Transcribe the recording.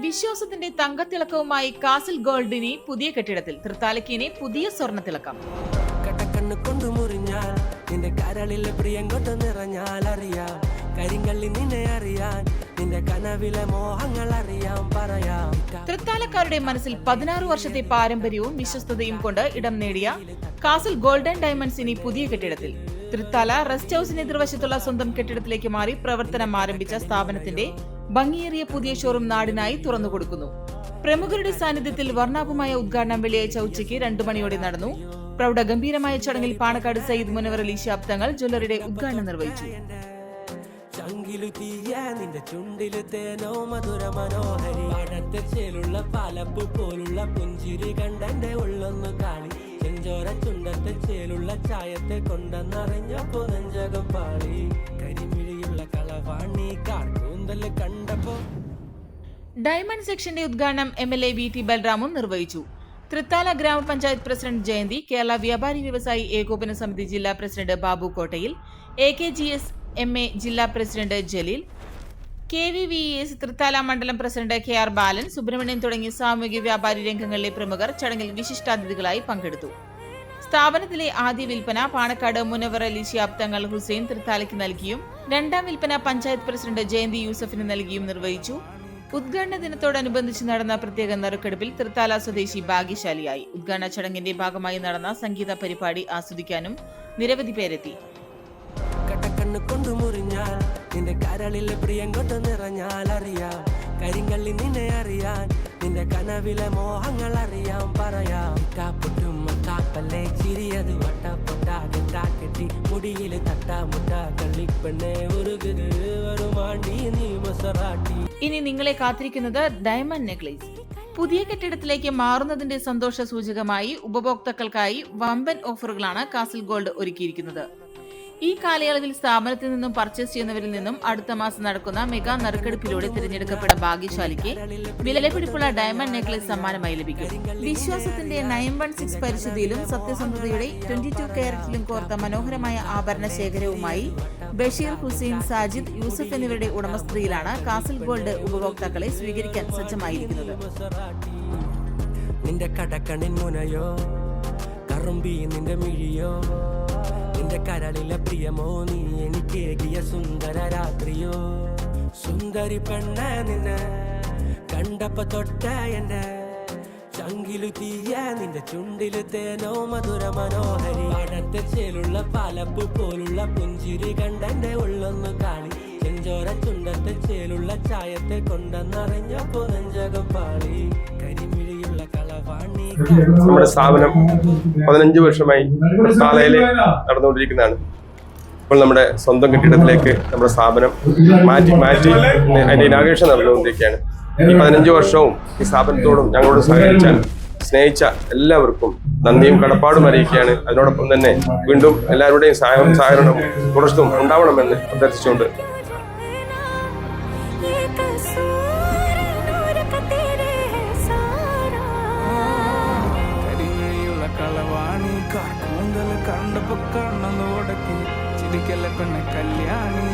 വിശ്വാസത്തിന്റെ തങ്കത്തിളക്കവുമായി കാസിൽ ഗോൾഡിനി പുതിയ കെട്ടിടത്തിൽ. തൃത്താലയ്ക്കിനി പുതിയ സ്വർണ്ണത്തിളക്കം. കടക്കണ്ണ് കൊണ്ടു മുറിഞ്ഞാൽ നിന്റെ കരളിലെ പ്രിയം കൊണ്ട് നിറഞ്ഞാൽ അറിയാം കരിങ്കള്ളി നിന്നെ അറിയാൻ നിന്റെ കനവിലെ മോഹങ്ങൾ അറിയാം പറയാം. തൃത്താലക്കാരുടെ മനസ്സിൽ 16 വർഷത്തെ പാരമ്പര്യവും വിശ്വസ്തതയും കൊണ്ട് ഇടം നേടിയ കാസിൽ ഗോൾഡൻ ഡയമണ്ട്സ് ഇനി പുതിയ കെട്ടിടത്തിൽ. തൃത്താല റെസ്റ്റ് ഹൌസിന് എതിർവശത്തുള്ള സ്വന്തം കെട്ടിടത്തിലേക്ക് മാറി പ്രവർത്തനം ആരംഭിച്ച സ്ഥാപനത്തിന്റെ ഭംഗിയേറിയ പുതിയ ഷോറൂം നാടിനായി തുറന്നുകൊടുക്കുന്നു. പ്രമുഖരുടെ സാന്നിധ്യത്തിൽ വർണ്ണാഭമായ ഉദ്ഘാടനം വെള്ളിയാഴ്ച ഉച്ചയ്ക്ക് 2 മണിയോടെ നടന്നു. പ്രൗഢഗംഭീരമായ ചടങ്ങിൽ പാണക്കാട് സയ്യിദ് മുനവർ അലി ശിഹാബ് തങ്ങൾ ജ്വല്ലറിയുടെ ഉദ്ഘാടനം നിർവഹിച്ചു. നിന്റെ ചുണ്ടില് തേനോ മധുര മനോഹരി ചേലുള്ള പാലപ്പു പോലുള്ള പുഞ്ചിരി കണ്ടെന്റെ ഉള്ളൊന്നു കാളി ചെഞ്ചോര ചുണ്ടത്തെ ചേലുള്ള ചായത്തെ കൊണ്ടെന്നറിഞ്ഞപ്പോ നെഞ്ചകം പാളി കരിമിഴിയുള്ള കളവാണി കാർക്കൂന്തല് കണ്ടപ്പോ. ഡയമണ്ട് സെക്ഷന്റെ ഉദ്ഘാടനം MLA VT ബൽറാമും നിർവഹിച്ചു. തൃത്താല ഗ്രാമപഞ്ചായത്ത് പ്രസിഡന്റ് ജയന്തി, കേരള വ്യാപാരി വ്യവസായി ഏകോപന സമിതി ജില്ലാ പ്രസിഡന്റ് ബാബു കോട്ടയിൽ, AKGS MA ജില്ലാ പ്രസിഡന്റ് ജലീൽ, KVVES തൃത്താല മണ്ഡലം പ്രസിഡന്റ് KR ബാലൻ, സുബ്രഹ്മണ്യൻ തുടങ്ങിയ സാമൂഹിക വ്യാപാരി രംഗങ്ങളിലെ പ്രമുഖർ ചടങ്ങിൽ വിശിഷ്ടാതിഥികളായി പങ്കെടുത്തു. സ്ഥാപനത്തിലെ ആദ്യ വിൽപ്പന പാണക്കാട് മുനവർ അലി ശിഹാബ് തങ്ങൾ ഹുസൈൻ തൃത്താലയ്ക്ക് നൽകിയും 2ാം വിൽപ്പന പഞ്ചായത്ത് പ്രസിഡന്റ് ജയന്തി യൂസഫിന് നൽകിയും നിർവഹിച്ചു. ഉദ്ഘാടന ദിനത്തോടനുബന്ധിച്ച് നടന്ന പ്രത്യേക നറുക്കെടുപ്പിൽ തൃത്താല സ്വദേശി ഭാഗ്യശാലിയായി. ഉദ്ഘാടന ചടങ്ങിന്റെ ഭാഗമായി നടന്ന സംഗീത പരിപാടി ആസ്വദിക്കാനും നിരവധി പേരെത്തി. കടക്കണ്ണ് കൊണ്ടു മുറിഞ്ഞാൽ നിന്റെ കരളിലെ പ്രിയം കൊണ്ട് നിറഞ്ഞാൽ അറിയാം കരിങ്കള്ളി നിന്നെ അറിയാൻ നിന്റെ കനവിലെ മോഹങ്ങൾ അറിയാം പറയാം. കാപ്പൊട്ടും കാപ്പല്ലേ ചിരിയത് വട്ടപ്പൊട്ടാകെ താക്കെട്ടി മുടിയില് തട്ടാമുട്ട കള്ളിപ്പെണ്ണെ ഉരുകുത് വരുമാണ്ടി നീ മൊസറാട്ടി. ഇനി നിങ്ങളെ കാത്തിരിക്കുന്നത് ഡയമണ്ട് നെക്ലേസ്. പുതിയ കെട്ടിടത്തിലേക്ക് മാറുന്നതിന്റെ സന്തോഷ സൂചകമായി ഉപഭോക്താക്കൾക്കായി വമ്പൻ ഓഫറുകളാണ് കാസിൽ ഗോൾഡ് ഒരുക്കിയിരിക്കുന്നത്. ഈ കാലയളവിൽ സ്ഥാപനത്തിൽ നിന്നും പർച്ചേസ് ചെയ്യുന്നവരിൽ നിന്നും അടുത്ത മാസം നടക്കുന്ന മെഗാ നറുക്കെടുപ്പിലൂടെ തിരഞ്ഞെടുക്കപ്പെട്ട ഭാഗ്യശാലിക്ക് വിലപിടിപ്പുള്ള ഡയമണ്ട് നെക്ലേസ് സമ്മാനമായി ലഭിക്കും. വിശ്വാസത്തിന്റെ 916 പരിശുദ്ധിയിലും സത്യസന്ധതയുടെ 22 കാരറ്റിലും കോർത്ത മനോഹരമായ ആഭരണ ശേഖരവുമായി ബഷീർ, ഹുസൈൻ, സാജിദ്, യൂസഫ് എന്നിവരുടെ ഉടമസ്ഥതയിലാണ് കാസിൽ ഗോൾഡ് ഉപഭോക്താക്കളെ സ്വീകരിക്കാൻ സജ്ജമായിരിക്കുന്നത്. നിന്റെ കടക്കണിൻ മുനയോ കറുമ്പി നിന്റെ മിഴിയോ നിന്റെ കരളിലെ പ്രിയമോ നീ എനിക്കേകിയ സുന്ദര രാത്രിയോ സുന്ദരി പെണ്ണ നിന്നെ കണ്ടപ്പോ തൊട്ട എന്റെ ചങ്കിലു തീയ നിന്റെ ചുണ്ടില് തേനോ മധുര മനോഹരി അടത്തെ ചേലുള്ള പാലപ്പു പോലുള്ള പുഞ്ചിരി കണ്ടെന്റെ ഉള്ളൊന്നു കാളി ചെഞ്ചോര ചുണ്ടത്തെ ചേലുള്ള ചായത്തെ കൊണ്ടെന്നറിഞ്ഞപ്പോ നെഞ്ചകം പാളി കരിമിഴിയുള്ള കളവാണി. നമ്മുടെ സ്ഥാപനം 15 വർഷമായി തൃത്താലയിൽ നടന്നുകൊണ്ടിരിക്കുന്നതാണ്. ഇപ്പോൾ നമ്മുടെ സ്വന്തം കെട്ടിടത്തിലേക്ക് നമ്മുടെ സ്ഥാപനം മാറ്റി അതിന്റെ ഇനാഗ്രേഷൻ നടന്നുകൊണ്ടിരിക്കുകയാണ്. ഈ 15 വർഷവും ഈ സ്ഥാപനത്തോടും ഞങ്ങളോട് സ്നേഹിച്ച എല്ലാവർക്കും നന്ദിയും കടപ്പാടും അറിയിക്കുകയാണ്. അതിനോടൊപ്പം തന്നെ വീണ്ടും എല്ലാവരുടെയും സഹകരണം തുടർന്നും ഉണ്ടാവണമെന്ന് അഭ്യർത്ഥിച്ചുകൊണ്ട് കണ്ടപ്പോ കണ്ണൊന്ന് ഉടക്കി ചിരിക്കല്ല പെണ്ണെ കല്യാണി.